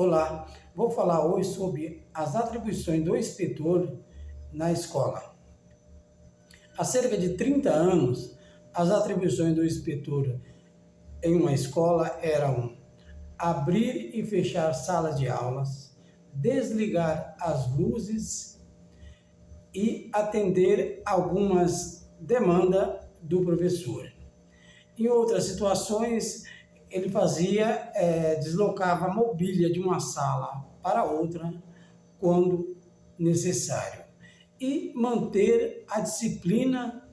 Olá, vou falar hoje sobre as atribuições do inspetor na escola. Há cerca de 30 anos, as atribuições do inspetor em uma escola eram abrir e fechar salas de aulas, desligar as luzes e atender algumas demandas do professor. Em outras situações, ele deslocava a mobília de uma sala para outra quando necessário e manter a disciplina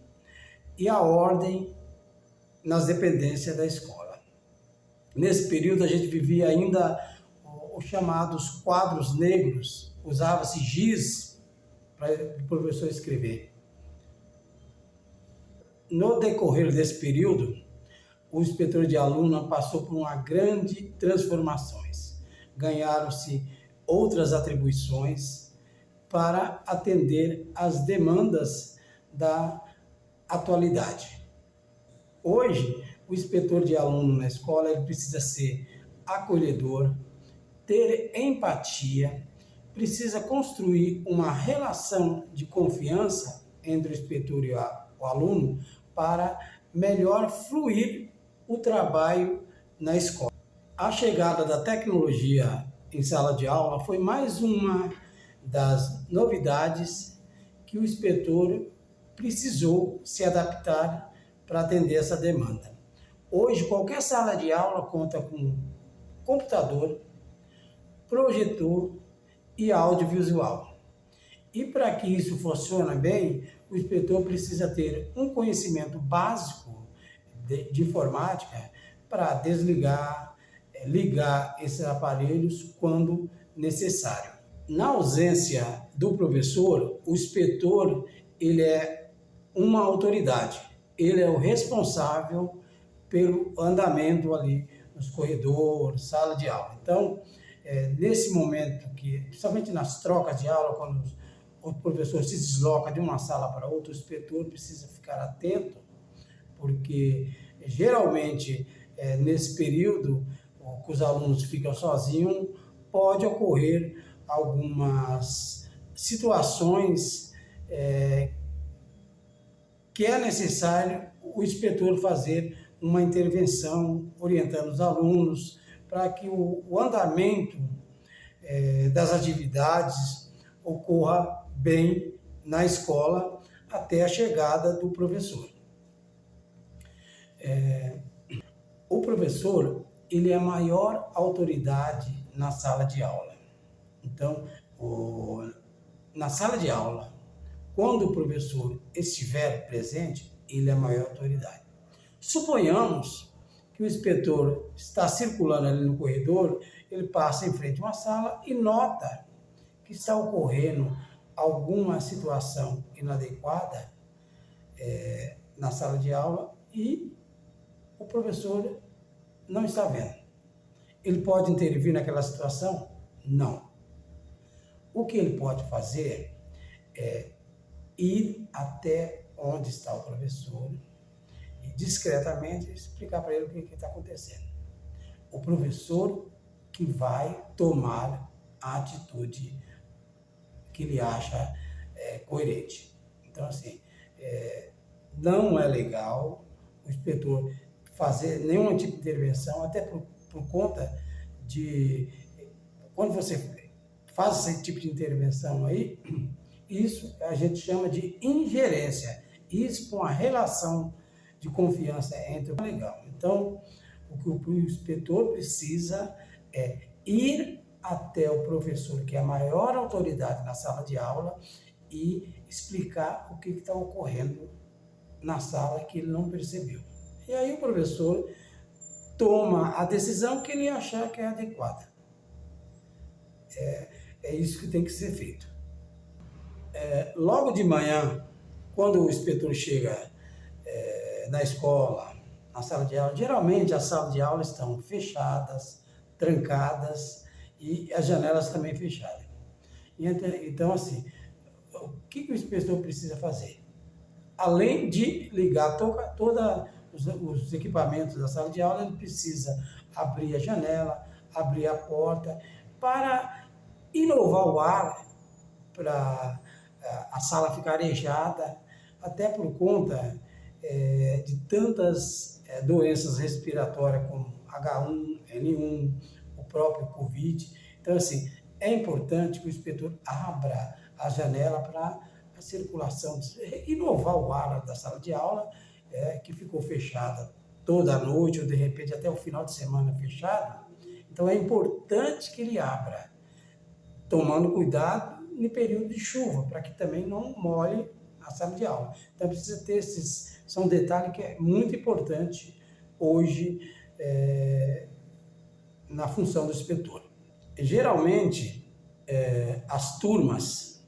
e a ordem nas dependências da escola. Nesse período a gente vivia ainda os chamados quadros negros, usava-se giz para o professor escrever. No decorrer desse período, o inspetor de aluno passou por uma grande transformações. Ganharam-se outras atribuições para atender às demandas da atualidade. Hoje, o inspetor de aluno na escola ele precisa ser acolhedor, ter empatia, precisa construir uma relação de confiança entre o inspetor e o aluno para melhor fluir o trabalho na escola. A chegada da tecnologia em sala de aula foi mais uma das novidades que o inspetor precisou se adaptar para atender essa demanda. Hoje, qualquer sala de aula conta com computador, projetor e audiovisual. E para que isso funcione bem, o inspetor precisa ter um conhecimento básico de informática para desligar, ligar esses aparelhos quando necessário. Na ausência do professor, o inspetor ele é uma autoridade, ele é o responsável pelo andamento ali nos corredores, sala de aula. Então, nesse momento, principalmente nas trocas de aula, quando o professor se desloca de uma sala para outra, o inspetor precisa ficar atento, porque geralmente nesse período que os alunos ficam sozinhos, pode ocorrer algumas situações que é necessário o inspetor fazer uma intervenção orientando os alunos para que o andamento das atividades ocorra bem na escola até a chegada do professor. O professor ele é a maior autoridade na sala de aula. Então, na sala de aula, quando o professor estiver presente, ele é a maior autoridade. Suponhamos que o inspetor está circulando ali no corredor, ele passa em frente a uma sala e nota que está ocorrendo alguma situação inadequada na sala de aula e o professor não está vendo. Ele pode intervir naquela situação? Não. O que ele pode fazer é ir até onde está o professor e discretamente explicar para ele o que está acontecendo. O professor que vai tomar a atitude que ele acha coerente. Então, assim, não é legal o inspetor fazer nenhum tipo de intervenção, até por conta de, quando você faz esse tipo de intervenção aí, isso a gente chama de ingerência. Isso com a relação de confiança entre o legal. Então, o que o inspetor precisa é ir até o professor, que é a maior autoridade na sala de aula, e explicar o que está ocorrendo na sala que ele não percebeu. E aí o professor toma a decisão que ele achar que é adequada. É isso que tem que ser feito. Logo de manhã, quando o inspetor chega na escola, na sala de aula, geralmente as salas de aula estão fechadas, trancadas e as janelas também fechadas. Então, assim, o que o inspetor precisa fazer? Além de ligar todos os equipamentos da sala de aula, ele precisa abrir a janela, abrir a porta, para inovar o ar, para a sala ficar arejada, até por conta de tantas doenças respiratórias como H1N1, o próprio Covid. Então, assim, é importante que o inspetor abra a janela para a circulação, inovar o ar da sala de aula, que ficou fechada toda a noite ou de repente até o final de semana fechado. Então é importante que ele abra, tomando cuidado no período de chuva, para que também não molhe a sala de aula. Então precisa ter são detalhes que é muito importante hoje na função do inspetor. Geralmente, as turmas,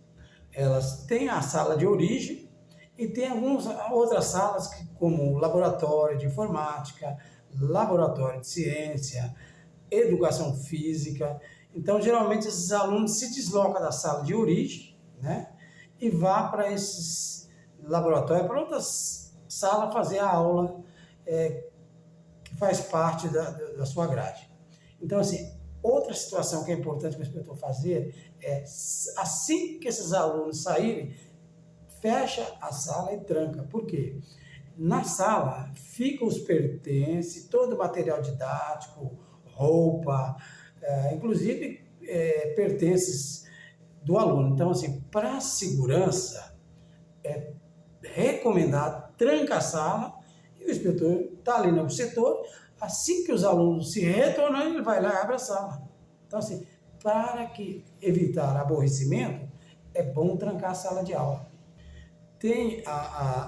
elas têm a sala de origem e tem algumas outras salas, como laboratório de informática, laboratório de ciência, educação física. Então, geralmente, esses alunos se deslocam da sala de origem, né, e vão para esses laboratórios, para outras salas, fazer a aula que faz parte da sua grade. Então, assim, outra situação que é importante que o inspetor fazer é, assim que esses alunos saírem, fecha a sala e tranca. Por quê? Na sala ficam os pertences, todo o material didático, roupa, inclusive pertences do aluno. Então, assim, para segurança, é recomendado tranca a sala e o inspetor está ali no setor. Assim que os alunos se retornam, ele vai lá e abre a sala. Então, assim, para evitar aborrecimento, é bom trancar a sala de aula. Tem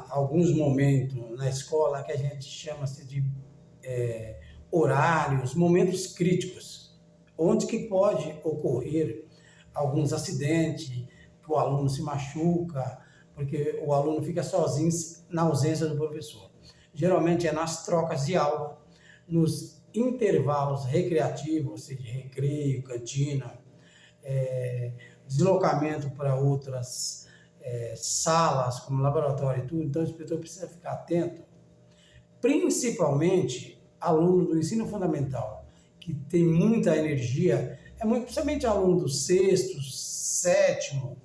alguns momentos na escola que a gente chama-se de horários, momentos críticos, onde que pode ocorrer alguns acidentes, que o aluno se machuca, porque o aluno fica sozinho na ausência do professor. Geralmente é nas trocas de aula, nos intervalos recreativos, ou seja, recreio, cantina, deslocamento para outras salas, como laboratório e tudo. Então, o inspetor precisa ficar atento, principalmente aluno do ensino fundamental, que tem muita energia, principalmente aluno do sexto, sétimo,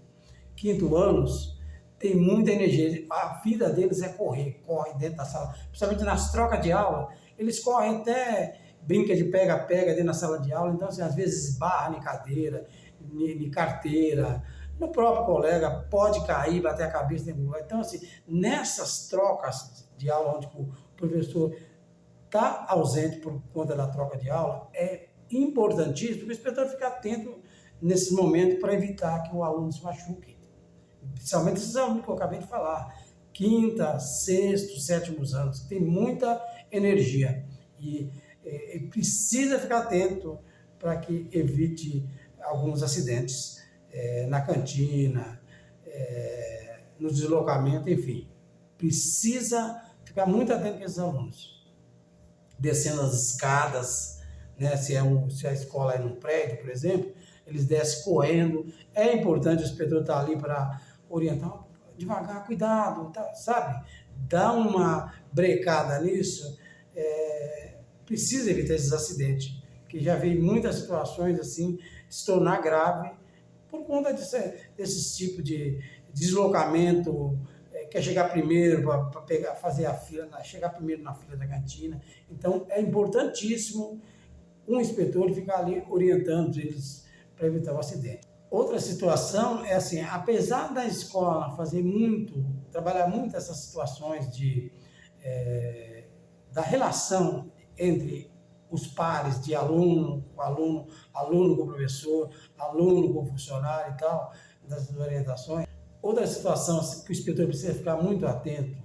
quinto anos, tem muita energia. A vida deles é corre dentro da sala, principalmente nas trocas de aula. Eles correm até brinca de pega-pega dentro da sala de aula. Então, assim, às vezes esbarra em cadeira, em carteira, no próprio colega, pode cair, bater a cabeça dentro do lugar. Então, assim, nessas trocas de aula, onde o professor está ausente por conta da troca de aula, é importantíssimo que o inspetor fique atento nesses momentos para evitar que o aluno se machuque. Principalmente esses alunos que eu acabei de falar, quinta, sexto, sétimos anos, tem muita energia e precisa ficar atento para que evite alguns acidentes na cantina, no deslocamento, enfim. Precisa ficar muito atento com esses alunos. Descendo as escadas, né, se a escola é num prédio, por exemplo, eles descem correndo. É importante o inspetor estar ali para orientar, devagar, cuidado, tá, sabe? Dá uma brecada nisso. Precisa evitar esses acidentes, que já vi muitas situações assim, se tornar grave por conta desses tipos de deslocamento, quer chegar primeiro para fazer a fila, chegar primeiro na fila da cantina. Então, é importantíssimo um inspetor ficar ali orientando eles para evitar o acidente. Outra situação é assim, apesar da escola trabalhar muito essas situações da relação entre os pares de aluno com professor, aluno com funcionário e tal, das orientações. Outra situação que o inspetor precisa ficar muito atento,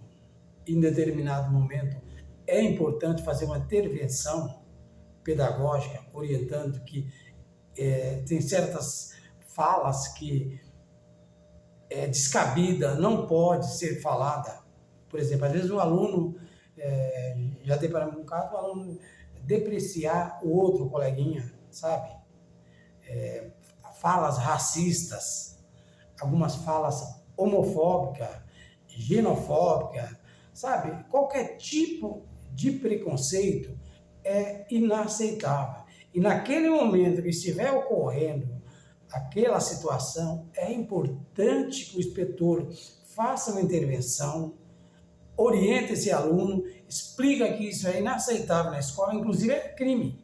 em determinado momento, é importante fazer uma intervenção pedagógica, orientando que tem certas falas que é descabida, não pode ser falada. Por exemplo, às vezes o aluno, já tem para um caso, o aluno depreciar o outro coleguinha, sabe? Falas racistas, algumas falas homofóbicas, xenofóbicas, sabe? Qualquer tipo de preconceito é inaceitável. E naquele momento que estiver ocorrendo aquela situação, é importante que o inspetor faça uma intervenção, oriente esse aluno, explica que isso é inaceitável na escola, inclusive é crime,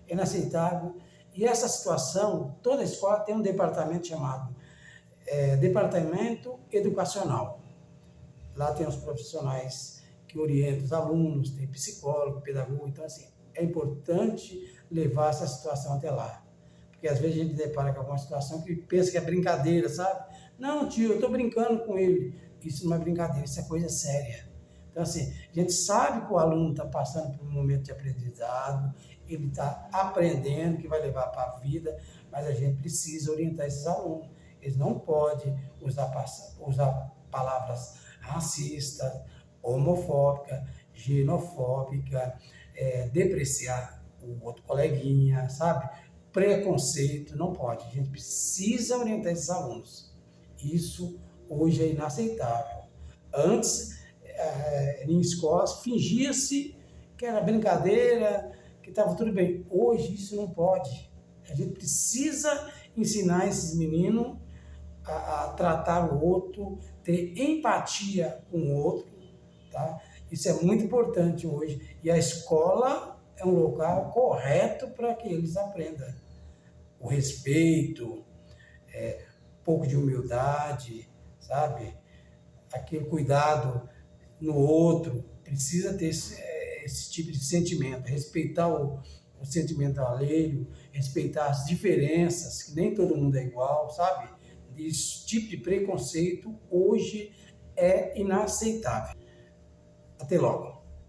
é inaceitável. E essa situação, toda escola tem um departamento chamado Departamento Educacional. Lá tem os profissionais que orientam os alunos, tem psicólogo, pedagogo, então assim, é importante levar essa situação até lá. Porque às vezes a gente depara com alguma situação que pensa que é brincadeira, sabe? Não, tio, eu estou brincando com ele. Isso não é brincadeira, isso é coisa séria. Então assim, a gente sabe que o aluno está passando por um momento de aprendizado, ele está aprendendo, que vai levar para a vida, mas a gente precisa orientar esses alunos. Eles não podem usar palavras racistas, homofóbicas, xenofóbicas, depreciar o outro coleguinha, sabe? Preconceito, não pode. A gente precisa orientar esses alunos. Isso hoje é inaceitável. Antes, em escolas, fingia-se que era brincadeira, que estava tudo bem. Hoje isso não pode. A gente precisa ensinar esses meninos a tratar o outro, ter empatia com o outro, tá? Isso é muito importante hoje. E a escola é um local correto para que eles aprendam o respeito, um pouco de humildade, sabe? Aquele cuidado no outro. Precisa ter esse tipo de sentimento, respeitar o sentimento alheio, respeitar as diferenças, que nem todo mundo é igual, sabe? Esse tipo de preconceito hoje é inaceitável. Até logo.